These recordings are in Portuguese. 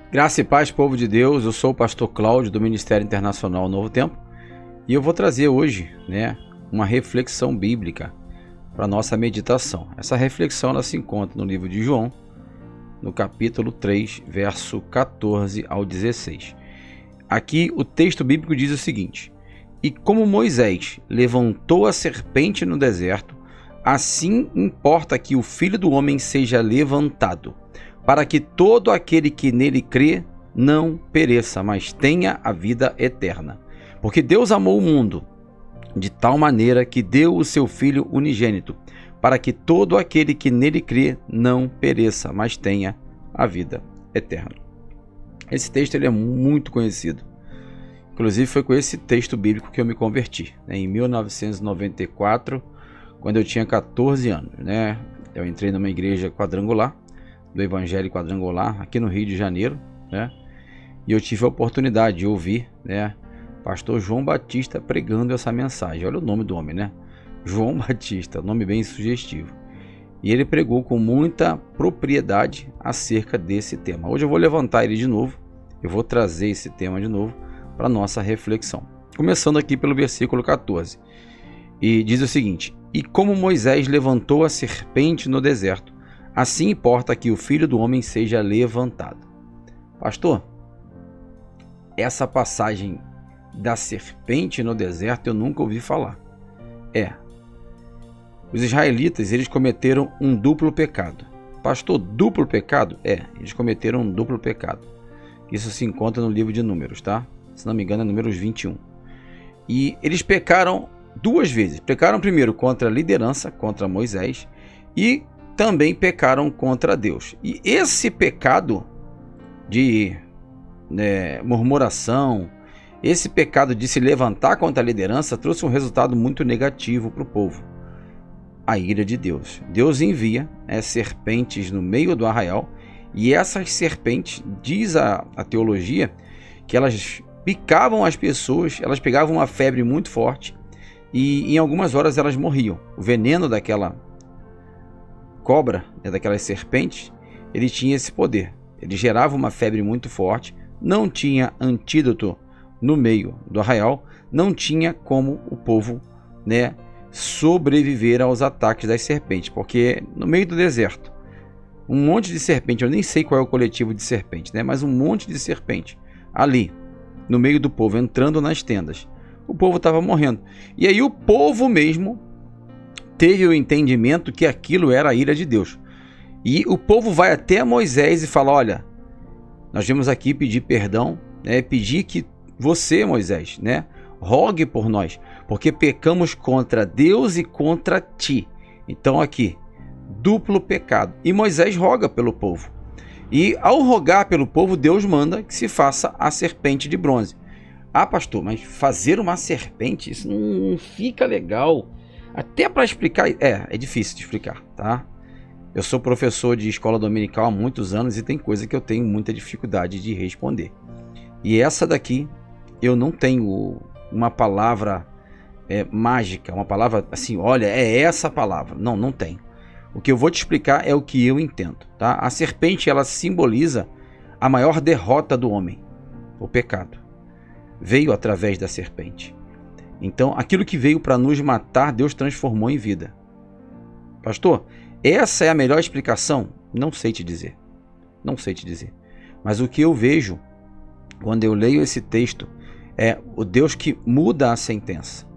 Graça e paz, povo de Deus. Eu sou o pastor Cláudio do Ministério Internacional Novo Tempo e eu vou trazer hoje, uma reflexão bíblica para nossa meditação. Essa reflexão ela se encontra no livro de João, no capítulo 3, verso 14 ao 16. Aqui o texto bíblico diz o seguinte: E como Moisés levantou a serpente no deserto, assim importa que o Filho do Homem seja levantado, para que todo aquele que nele crê não pereça, mas tenha a vida eterna. Porque Deus amou o mundo de tal maneira que deu o seu Filho unigênito, para que todo aquele que nele crê não pereça, mas tenha a vida eterna. Esse texto ele é muito conhecido. Inclusive foi com esse texto bíblico que eu me converti, em 1994, quando eu tinha 14 anos. Eu entrei numa igreja quadrangular, do Evangelho Quadrangular, aqui no Rio de Janeiro, e eu tive a oportunidade de ouvir, pastor João Batista pregando essa mensagem. Olha o nome do homem, João Batista, nome bem sugestivo. E ele pregou com muita propriedade acerca desse tema. Hoje eu vou levantar ele de novo, eu vou trazer esse tema de novo para nossa reflexão. Começando aqui pelo versículo 14. E diz o seguinte: E como Moisés levantou a serpente no deserto, assim importa que o Filho do Homem seja levantado. Pastor, essa passagem da serpente no deserto eu nunca ouvi falar. Os israelitas, eles cometeram um duplo pecado. Pastor, duplo pecado? Eles cometeram um duplo pecado. Isso se encontra no livro de Números, tá? Se não me engano é Números 21. E eles pecaram duas vezes. Pecaram primeiro contra a liderança, contra Moisés, e também pecaram contra Deus. E esse pecado de murmuração, esse pecado de se levantar contra a liderança trouxe um resultado muito negativo para o povo: a ira de Deus. Deus envia serpentes no meio do arraial, e essas serpentes, diz a teologia, que elas picavam as pessoas, elas pegavam uma febre muito forte e em algumas horas elas morriam. O veneno daquela cobra, daquelas serpentes, ele tinha esse poder. Ele gerava uma febre muito forte, não tinha antídoto no meio do arraial, não tinha como o povo sobreviver aos ataques das serpentes, porque no meio do deserto, um monte de serpente, eu nem sei qual é o coletivo de serpente, mas um monte de serpente ali, no meio do povo, entrando nas tendas. O povo estava morrendo. E aí o povo mesmo teve o entendimento que aquilo era a ira de Deus. E o povo vai até Moisés e fala: olha, nós viemos aqui pedir perdão, pedir que você, Moisés, rogue por nós, porque pecamos contra Deus e contra ti. Então aqui, duplo pecado. E Moisés roga pelo povo. E ao rogar pelo povo, Deus manda que se faça a serpente de bronze. Ah, pastor, mas fazer uma serpente, isso não fica legal. Até para explicar, é difícil de explicar, tá? Eu sou professor de escola dominical há muitos anos e tem coisa que eu tenho muita dificuldade de responder. E essa daqui, eu não tenho uma palavra mágica, uma palavra assim, olha, é essa palavra. Não tenho. O que eu vou te explicar é o que eu entendo, tá? A serpente, ela simboliza a maior derrota do homem, o pecado. Veio através da serpente. Então, aquilo que veio para nos matar, Deus transformou em vida. Pastor, essa é a melhor explicação? Não sei te dizer. Não sei te dizer. Mas o que eu vejo quando eu leio esse texto é o Deus que muda a sentença.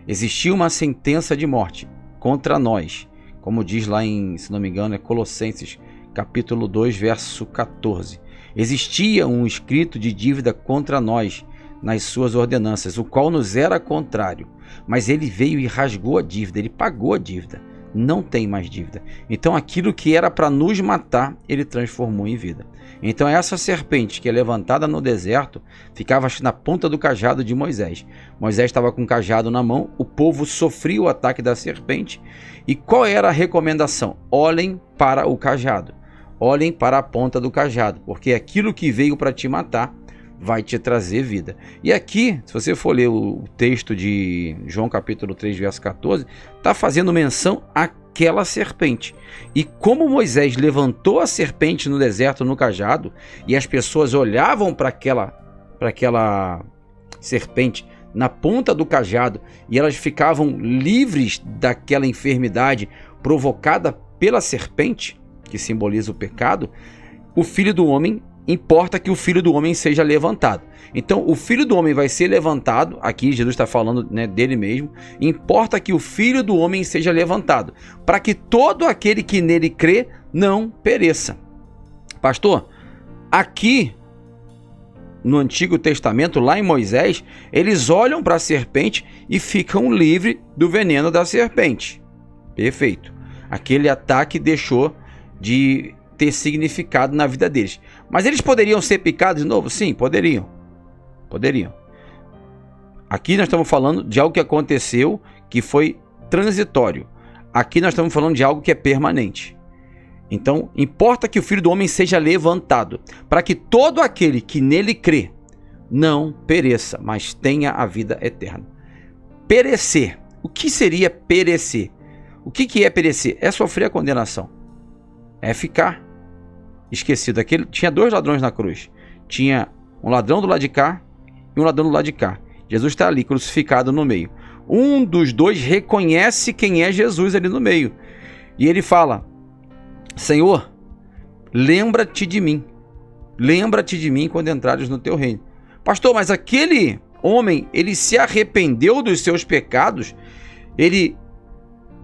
Existia uma sentença de morte contra nós, como diz lá em, se não me engano, Colossenses, capítulo 2, verso 14. Existia um escrito de dívida contra nós nas suas ordenanças, o qual nos era contrário, mas ele veio e rasgou a dívida, ele pagou a dívida, não tem mais dívida. Então aquilo que era para nos matar, ele transformou em vida. Então essa serpente que é levantada no deserto, ficava na ponta do cajado de Moisés. Moisés estava com o cajado na mão, o povo sofria o ataque da serpente, e qual era a recomendação? Olhem para o cajado, olhem para a ponta do cajado, porque aquilo que veio para te matar vai te trazer vida. E aqui, se você for ler o texto de João capítulo 3, verso 14, está fazendo menção àquela serpente. E como Moisés levantou a serpente no deserto, no cajado, e as pessoas olhavam para aquela serpente na ponta do cajado, e elas ficavam livres daquela enfermidade provocada pela serpente, que simboliza o pecado, o Filho do Homem, importa que o Filho do Homem seja levantado. Então o Filho do Homem vai ser levantado, aqui Jesus está falando, né, dele mesmo, importa que o Filho do Homem seja levantado, para que todo aquele que nele crê não pereça. Pastor, aqui no Antigo Testamento, lá em Moisés, eles olham para a serpente e ficam livres do veneno da serpente. Perfeito. Aquele ataque deixou de ter significado na vida deles. Mas eles poderiam ser picados de novo? Sim, poderiam. Poderiam. Aqui nós estamos falando de algo que aconteceu, que foi transitório. Aqui nós estamos falando de algo que é permanente. Então, importa que o Filho do Homem seja levantado, para que todo aquele que nele crê não pereça, mas tenha a vida eterna. Perecer. O que seria perecer? O que é perecer? É sofrer a condenação. É ficar esquecido. Tinha dois ladrões na cruz. Tinha um ladrão do lado de cá e um ladrão do lado de cá. Jesus está ali, crucificado no meio. Um dos dois reconhece quem é Jesus ali no meio. E ele fala: Senhor, lembra-te de mim. Lembra-te de mim quando entrares no teu reino. Pastor, mas aquele homem, ele se arrependeu dos seus pecados? Ele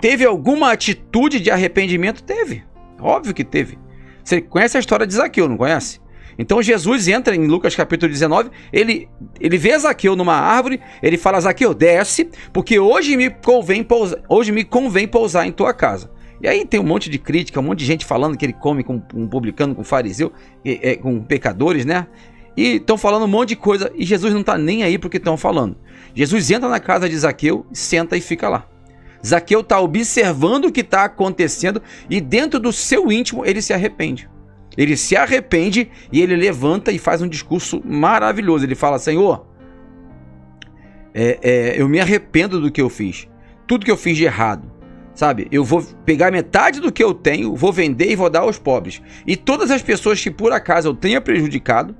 teve alguma atitude de arrependimento? Teve. Óbvio que teve. Você conhece a história de Zaqueu, não conhece? Então Jesus entra em Lucas capítulo 19, ele vê Zaqueu numa árvore, ele fala: Zaqueu, desce, porque hoje me convém pousar em tua casa. E aí tem um monte de crítica, um monte de gente falando que ele come com um publicano, com um fariseu, com pecadores, né? E estão falando um monte de coisa, e Jesus não está nem aí porque estão falando. Jesus entra na casa de Zaqueu, senta e fica lá. Zaqueu está observando o que está acontecendo e dentro do seu íntimo ele se arrepende. Ele se arrepende e ele levanta e faz um discurso maravilhoso. Ele fala: Senhor, eu me arrependo do que eu fiz. Tudo que eu fiz de errado. Sabe, eu vou pegar metade do que eu tenho, vou vender e vou dar aos pobres. E todas as pessoas que por acaso eu tenha prejudicado,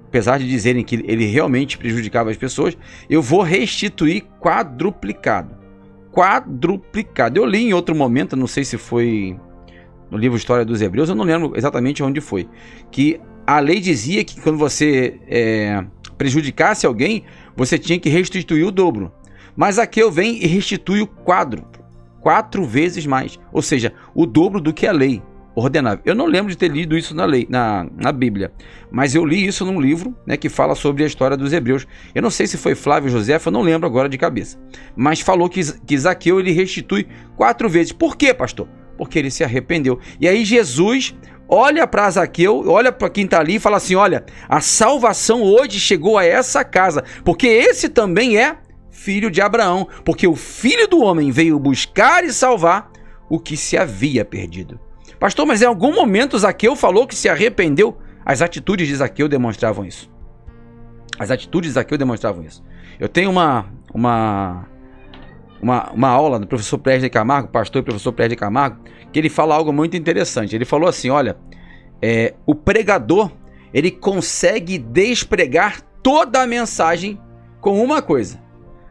apesar de dizerem que ele realmente prejudicava as pessoas, eu vou restituir quadruplicado. Quadruplicado. Eu li em outro momento, não sei se foi no livro História dos Hebreus, eu não lembro exatamente onde foi, que a lei dizia que quando você prejudicasse alguém, você tinha que restituir o dobro. Mas aqui eu venho e restitui o quádruplo. 4 vezes mais, ou seja, o dobro do que a lei ordenava. Eu não lembro de ter lido isso na Bíblia, mas eu li isso num livro, né, que fala sobre a história dos hebreus. Eu não sei se foi Flávio Josefo, eu não lembro agora de cabeça, mas falou que Zaqueu ele restitui 4 vezes. Por quê, pastor? Porque ele se arrependeu. E aí Jesus olha para Zaqueu, olha para quem está ali e fala assim: olha, a salvação hoje chegou a essa casa, porque esse também é filho de Abraão, porque o Filho do Homem veio buscar e salvar o que se havia perdido. Pastor, mas em algum momento Zaqueu falou que se arrependeu? As atitudes de Zaqueu demonstravam isso. As atitudes de Zaqueu demonstravam isso. Eu tenho uma aula do professor Presley Camargo, pastor e professor Presley Camargo, que ele fala algo muito interessante. Ele falou assim: olha, o pregador, ele consegue despregar toda a mensagem com uma coisa.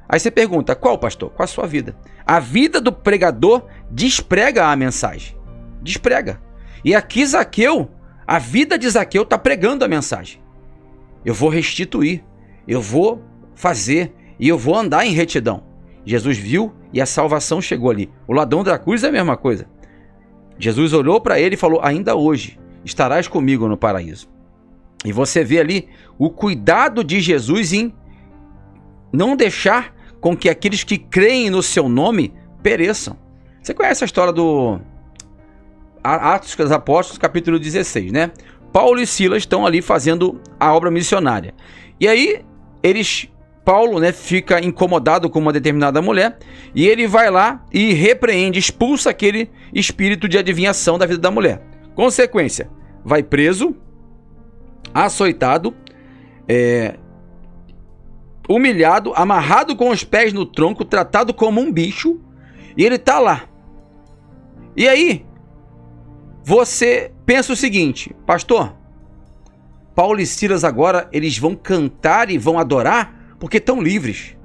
Aí você pergunta: qual, pastor? Qual a sua vida? A vida do pregador desprega a mensagem. Desprega. E aqui Zaqueu, a vida de Zaqueu está pregando a mensagem. Eu vou restituir, eu vou fazer e eu vou andar em retidão. Jesus viu e a salvação chegou ali. O ladrão da cruz é a mesma coisa. Jesus olhou para ele e falou: ainda hoje estarás comigo no paraíso. E você vê ali o cuidado de Jesus em não deixar com que aqueles que creem no seu nome pereçam. Você conhece a história do Atos dos Apóstolos, capítulo 16, né? Paulo e Silas estão ali fazendo a obra missionária. E aí, Paulo, né, fica incomodado com uma determinada mulher e ele vai lá e repreende, expulsa aquele espírito de adivinhação da vida da mulher. Consequência, vai preso, açoitado, humilhado, amarrado com os pés no tronco, tratado como um bicho, e ele está lá. E aí, você pensa o seguinte: pastor, Paulo e Silas agora, eles vão cantar e vão adorar porque estão livres.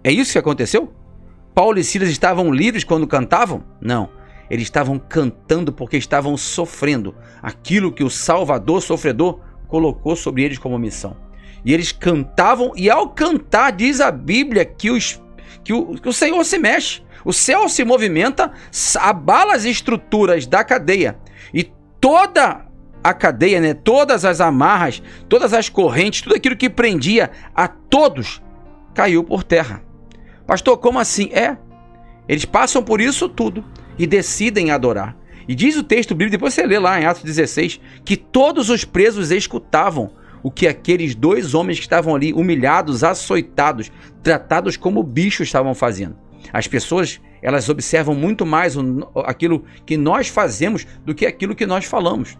É isso que aconteceu? Paulo e Silas estavam livres quando cantavam? Não. Eles estavam cantando porque estavam sofrendo aquilo que o Salvador sofredor colocou sobre eles como missão. E eles cantavam, e ao cantar, diz a Bíblia que o Senhor se mexe. O céu se movimenta, abala as estruturas da cadeia. E toda a cadeia, né, todas as amarras, todas as correntes, tudo aquilo que prendia a todos, caiu por terra. Pastor, como assim? Eles passam por isso tudo e decidem adorar. E diz o texto bíblico, depois você lê lá em Atos 16, que todos os presos escutavam o que aqueles dois homens que estavam ali, humilhados, açoitados, tratados como bichos, estavam fazendo. As pessoas, elas observam muito mais aquilo que nós fazemos do que aquilo que nós falamos.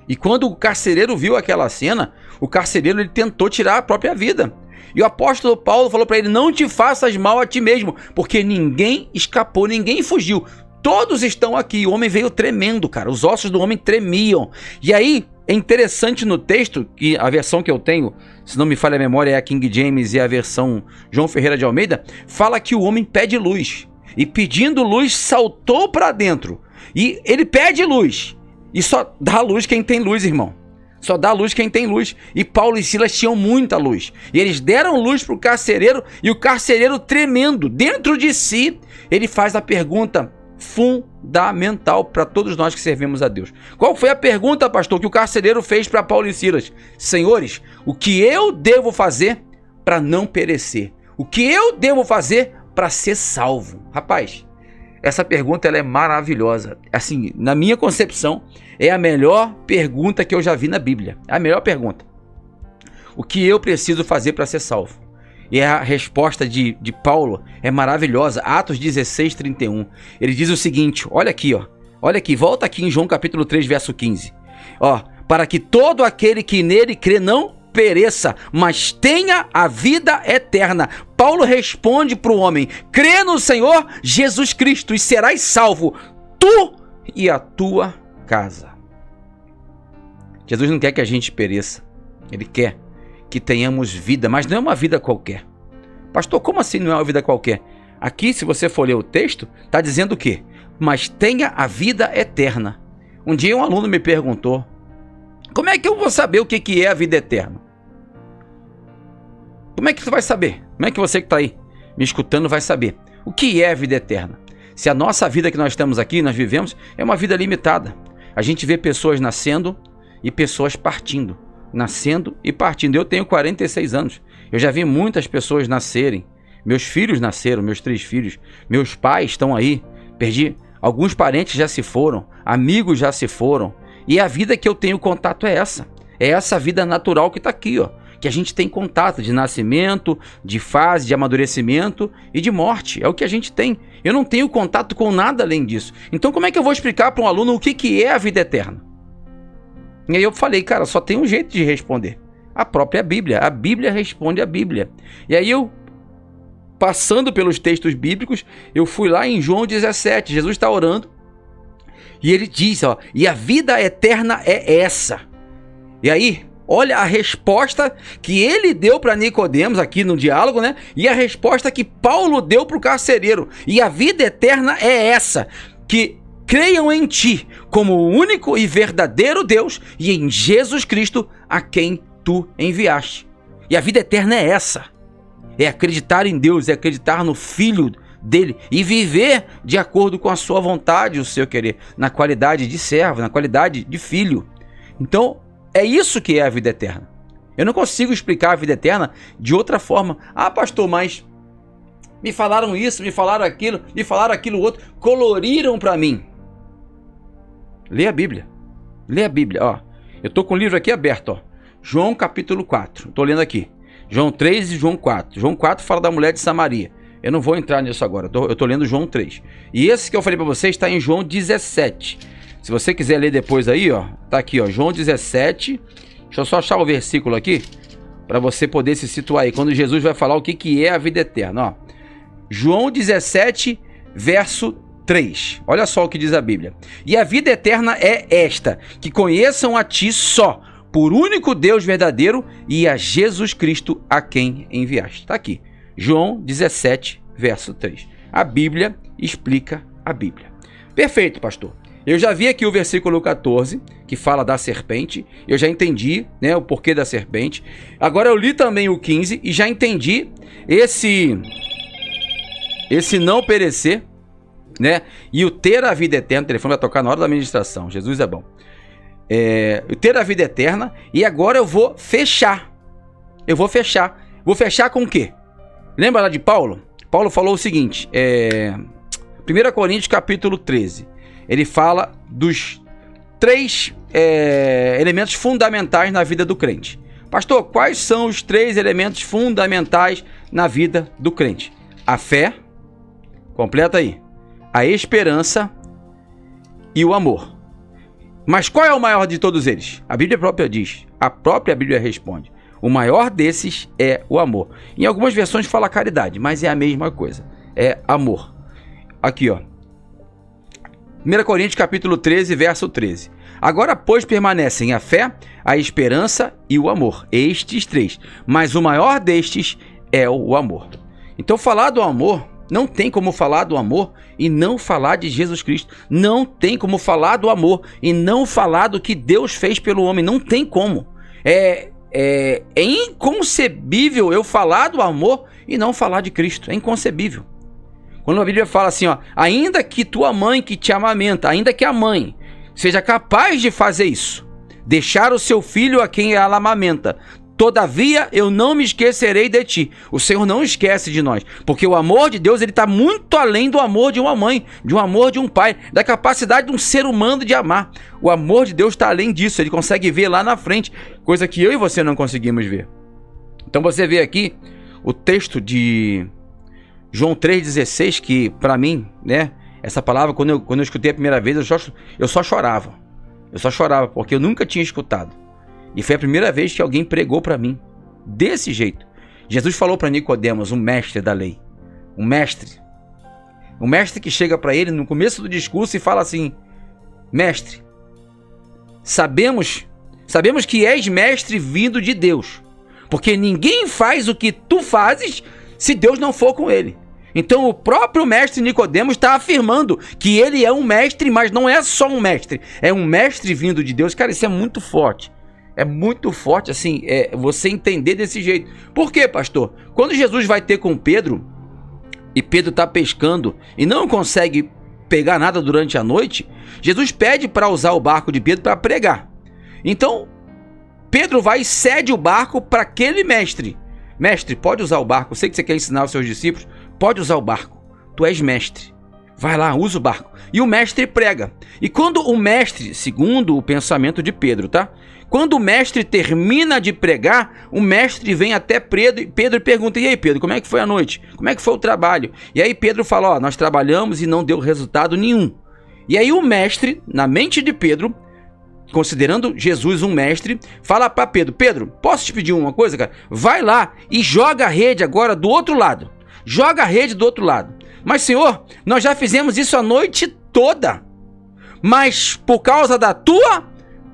E quando o carcereiro viu aquela cena, o carcereiro ele tentou tirar a própria vida. E o apóstolo Paulo falou para ele: não te faças mal a ti mesmo, porque ninguém escapou, ninguém fugiu. Todos estão aqui. O homem veio tremendo, cara. Os ossos do homem tremiam. E aí, é interessante no texto, que a versão que eu tenho, se não me falha a memória, é a King James e a versão João Ferreira de Almeida, fala que o homem pede luz. E pedindo luz, saltou para dentro. E ele pede luz. E só dá luz quem tem luz, irmão. Só dá luz quem tem luz. E Paulo e Silas tinham muita luz. E eles deram luz para o carcereiro. E o carcereiro, tremendo dentro de si, ele faz a pergunta fundamental para todos nós que servimos a Deus. Qual foi a pergunta, pastor, que o carcereiro fez para Paulo e Silas? Senhores, o que eu devo fazer para não perecer? O que eu devo fazer para ser salvo? Rapaz, essa pergunta ela é maravilhosa. Assim, na minha concepção, é a melhor pergunta que eu já vi na Bíblia. É a melhor pergunta. O que eu preciso fazer para ser salvo? E a resposta de Paulo é maravilhosa. Atos 16, 31. Ele diz o seguinte, olha aqui, ó. Olha aqui, volta aqui em João capítulo 3, verso 15. Ó, para que todo aquele que nele crê não pereça, mas tenha a vida eterna. Paulo responde para o homem: crê no Senhor Jesus Cristo e serás salvo, tu e a tua casa. Jesus não quer que a gente pereça. Ele quer que tenhamos vida, mas não é uma vida qualquer. Pastor, como assim não é uma vida qualquer? Aqui, se você for ler o texto, está dizendo o quê? Mas tenha a vida eterna. Um dia um aluno me perguntou: como é que eu vou saber o que é a vida eterna? Como é que você vai saber? Como é que você que está aí me escutando vai saber? O que é a vida eterna? Se a nossa vida que nós estamos aqui, nós vivemos, é uma vida limitada. A gente vê pessoas nascendo e pessoas partindo. Nascendo e partindo. Eu tenho 46 anos. Eu já vi muitas pessoas nascerem. Meus filhos nasceram, meus 3 filhos. Meus pais estão aí. Perdi. Alguns parentes já se foram. Amigos já se foram. E a vida que eu tenho contato é essa. É essa vida natural que está aqui, ó. Que a gente tem contato de nascimento, de fase, de amadurecimento e de morte. É o que a gente tem. Eu não tenho contato com nada além disso. Então como é que eu vou explicar para um aluno o que é a vida eterna? E aí eu falei, cara, só tem um jeito de responder. A própria Bíblia. A Bíblia responde a Bíblia. E aí eu, passando pelos textos bíblicos, eu fui lá em João 17. Jesus está orando. E ele diz, ó, e a vida eterna é essa. E aí, olha a resposta que ele deu para Nicodemos aqui no diálogo, né? E a resposta que Paulo deu para o carcereiro. E a vida eterna é essa, que creiam em ti como o único e verdadeiro Deus e em Jesus Cristo a quem tu enviaste. E a vida eterna é essa. É acreditar em Deus, é acreditar no Filho dele e viver de acordo com a sua vontade, o seu querer, na qualidade de servo, na qualidade de filho. Então, é isso que é a vida eterna. Eu não consigo explicar a vida eterna de outra forma. Ah, pastor, mas me falaram isso, me falaram aquilo outro, coloriram para mim. Lê a Bíblia. Lê a Bíblia, ó. Eu tô com o livro aqui aberto, ó. João capítulo 4. Tô lendo aqui. João 3 e João 4. João 4 fala da mulher de Samaria. Eu não vou entrar nisso agora. Eu tô lendo João 3. E esse que eu falei para vocês está em João 17. Se você quiser ler depois aí, ó. Tá aqui, ó. João 17 Deixa eu só achar o versículo aqui, para você poder se situar aí, quando Jesus vai falar o que é a vida eterna. Ó. João 17, verso 3. Olha só o que diz a Bíblia. E a vida eterna é esta, que conheçam a ti só, por único Deus verdadeiro, e a Jesus Cristo a quem enviaste. Está aqui. João 17, verso 3. A Bíblia explica a Bíblia. Perfeito, pastor. Eu já vi aqui o versículo 14, que fala da serpente. Eu já entendi, né, o porquê da serpente. Agora eu li também o 15 e já entendi esse não perecer, né? E o ter a vida eterna. O telefone vai tocar na hora da ministração. Jesus é bom. O ter a vida eterna. E agora eu vou fechar. Vou fechar com o quê? Lembra lá de Paulo? Paulo falou o seguinte. 1 Coríntios capítulo 13. Ele fala dos 3 elementos fundamentais na vida do crente. Pastor, quais são os 3 elementos fundamentais na vida do crente? A fé, completa aí, a esperança e o amor. Mas qual é o maior de todos eles? A Bíblia própria diz, a própria Bíblia responde. O maior desses é o amor. Em algumas versões fala caridade, mas é a mesma coisa. É amor. Aqui, ó. 1 Coríntios capítulo 13, verso 13. Agora, pois, permanecem a fé, a esperança e o amor. Estes 3. Mas o maior destes é o amor. Então, falar do amor, não tem como falar do amor e não falar de Jesus Cristo. Não tem como falar do amor e não falar do que Deus fez pelo homem. Não tem como. É inconcebível eu falar do amor e não falar de Cristo. É inconcebível. Quando a Bíblia fala assim, ó, ainda que tua mãe que te amamenta, ainda que a mãe seja capaz de fazer isso, deixar o seu filho a quem ela amamenta, todavia eu não me esquecerei de ti. O Senhor não esquece de nós, porque o amor de Deus ele está muito além do amor de uma mãe, de um amor de um pai, da capacidade de um ser humano de amar. O amor de Deus está além disso, ele consegue ver lá na frente, coisa que eu e você não conseguimos ver. Então você vê aqui o texto de João 3,16, que para mim, né, essa palavra, quando eu escutei a primeira vez, eu só chorava. Eu só chorava, porque eu nunca tinha escutado. E foi a primeira vez que alguém pregou para mim, desse jeito. Jesus falou para Nicodemos, um mestre da lei. Um mestre que chega para ele no começo do discurso e fala assim, mestre, sabemos que és mestre vindo de Deus, porque ninguém faz o que tu fazes se Deus não for com ele. Então o próprio mestre Nicodemos está afirmando que ele é um mestre, mas não é só um mestre, é um mestre vindo de Deus. Cara, isso é muito forte. É muito forte, assim, você entender desse jeito. Por quê, pastor? Quando Jesus vai ter com Pedro, e Pedro está pescando e não consegue pegar nada durante a noite, Jesus pede para usar o barco de Pedro para pregar. Então, Pedro vai e cede o barco para aquele mestre. Mestre, pode usar o barco. Eu sei que você quer ensinar os seus discípulos. Pode usar o barco. Tu és mestre. Vai lá, usa o barco. E o mestre prega. E quando o mestre, segundo o pensamento de Pedro, tá? Quando o mestre termina de pregar, o mestre vem até Pedro e pergunta, e aí Pedro, como é que foi a noite? Como é que foi o trabalho? E aí Pedro fala, ó, nós trabalhamos e não deu resultado nenhum. E aí o mestre, na mente de Pedro, considerando Jesus um mestre, fala para Pedro, Pedro, posso te pedir uma coisa, cara? Vai lá e joga a rede agora do outro lado. Joga a rede do outro lado. Mas Senhor, nós já fizemos isso a noite toda. Mas por causa da tua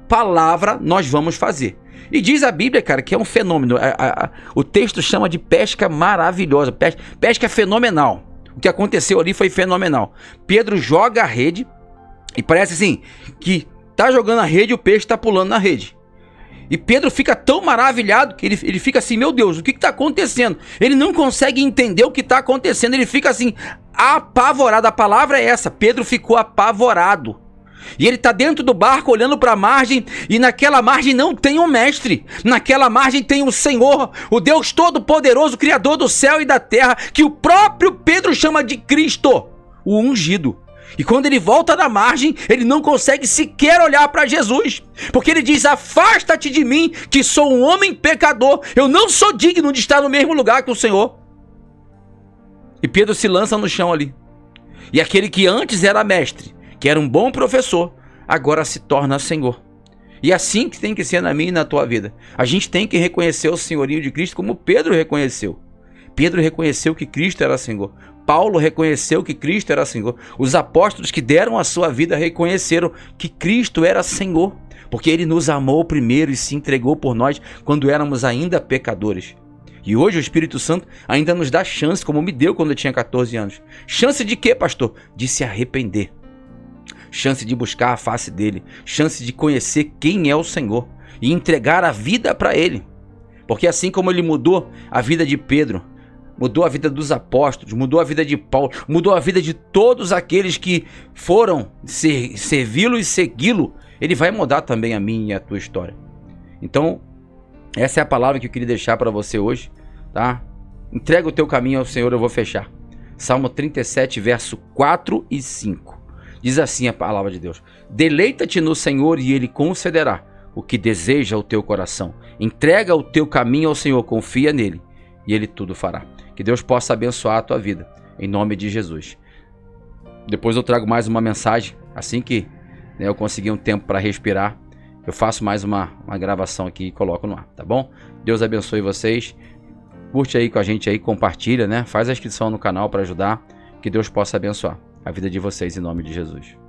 palavra nós vamos fazer. E diz a Bíblia, cara, que é um fenômeno. O texto chama de pesca maravilhosa. Pesca fenomenal. O que aconteceu ali foi fenomenal. Pedro joga a rede e parece assim que tá jogando a rede e o peixe tá pulando na rede. E Pedro fica tão maravilhado que ele fica assim, meu Deus, o que está acontecendo? Ele não consegue entender o que está acontecendo, ele fica assim, apavorado. A palavra é essa, Pedro ficou apavorado. E ele está dentro do barco olhando para a margem, e naquela margem não tem um mestre, naquela margem tem o Senhor, o Deus Todo-Poderoso, Criador do céu e da terra, que o próprio Pedro chama de Cristo, o ungido. E quando ele volta da margem, ele não consegue sequer olhar para Jesus, porque ele diz, afasta-te de mim, que sou um homem pecador, eu não sou digno de estar no mesmo lugar que o Senhor. E Pedro se lança no chão ali. E aquele que antes era mestre, que era um bom professor, agora se torna Senhor. E assim que tem que ser na minha e na tua vida. A gente tem que reconhecer o senhorio de Cristo como Pedro reconheceu. Pedro reconheceu que Cristo era Senhor. Paulo reconheceu que Cristo era Senhor. Os apóstolos que deram a sua vida reconheceram que Cristo era Senhor. Porque Ele nos amou primeiro e se entregou por nós quando éramos ainda pecadores. E hoje o Espírito Santo ainda nos dá chance, como me deu quando eu tinha 14 anos. Chance de quê, pastor? De se arrepender. Chance de buscar a face dele. Chance de conhecer quem é o Senhor e entregar a vida para Ele. Porque assim como Ele mudou a vida de Pedro, mudou a vida dos apóstolos, mudou a vida de Paulo, mudou a vida de todos aqueles que foram servi-lo e segui-lo, Ele vai mudar também a minha e a tua história. Então, essa é a palavra que eu queria deixar para você hoje, tá? Entrega o teu caminho ao Senhor, eu vou fechar. Salmo 37, verso 4 e 5. Diz assim a palavra de Deus: deleita-te no Senhor e Ele concederá o que deseja o teu coração. Entrega o teu caminho ao Senhor, confia nele e Ele tudo fará. Que Deus possa abençoar a tua vida, em nome de Jesus. Depois eu trago mais uma mensagem, assim que eu conseguir um tempo para respirar, eu faço mais uma gravação aqui e coloco no ar, tá bom? Deus abençoe vocês. Curte aí com a gente aí, compartilha, né? Faz a inscrição no canal para ajudar. Que Deus possa abençoar a vida de vocês em nome de Jesus.